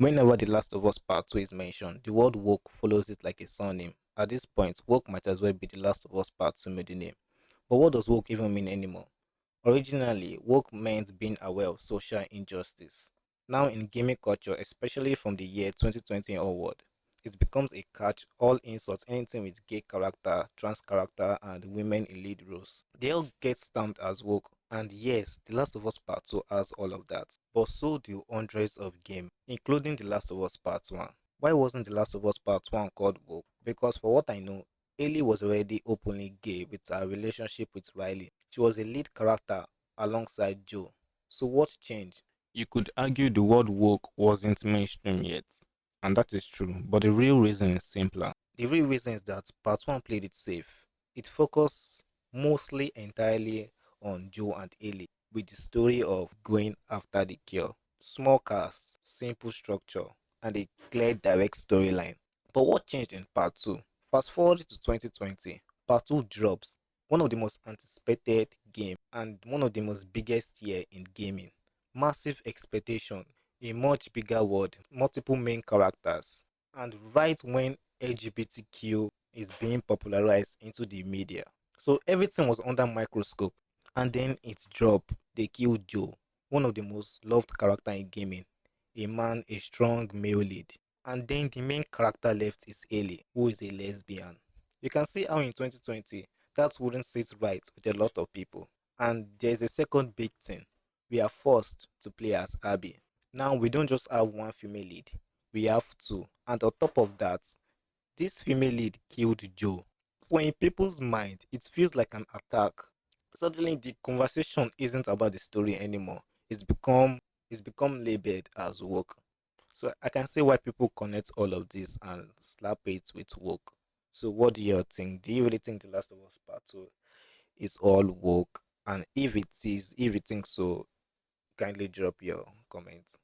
Whenever The Last of Us Part 2 is mentioned, the word woke follows it like a surname. At this point, woke might as well be The Last of Us Part 2 middle name. But what does woke even mean anymore? Originally, woke meant being aware of social injustice. Now, in gaming culture, especially from the year 2020 onward, it becomes a catch all insults anything with gay character, trans character, and women in lead roles. They all get stamped as woke, and yes, The Last of Us Part 2 has all of that. But so do hundreds of games, including The Last of Us Part 1. Why wasn't The Last of Us Part 1 called woke? Because for what I know, Ellie was already openly gay with her relationship with Riley. She was a lead character alongside Joe. So what changed? You could argue the word woke wasn't mainstream yet, and that is true, but the real reason is simpler. The real reason is that part 1 played it safe. It focused mostly entirely on Joe and Ellie, with the story of going after the cure. Small cast, simple structure, and a clear direct storyline. But what changed in part 2? Fast forward to 2020, part 2 drops. One of the most anticipated game and one of the most biggest year in gaming. Massive expectation, a much bigger world, multiple main characters, and right when LGBTQ is being popularized into the media. So everything was under microscope, and then it dropped. They killed Joe, one of the most loved character in gaming, a man, a strong male lead. And then the main character left is Ellie, who is a lesbian. You can see how in 2020 that wouldn't sit right with a lot of people. And there's a second big thing. We are forced to play as Abby. Now we don't just have one female lead, we have two. And on top of that, this female lead killed Joe. So in people's mind, it feels like an attack. Suddenly the conversation isn't about the story anymore. It's become labeled as work. So I can see why people connect all of this and slap it with work. So what do you think? Do you really think The Last of Us Part 2 is all work? And if it is, if you think so, kindly drop your comments.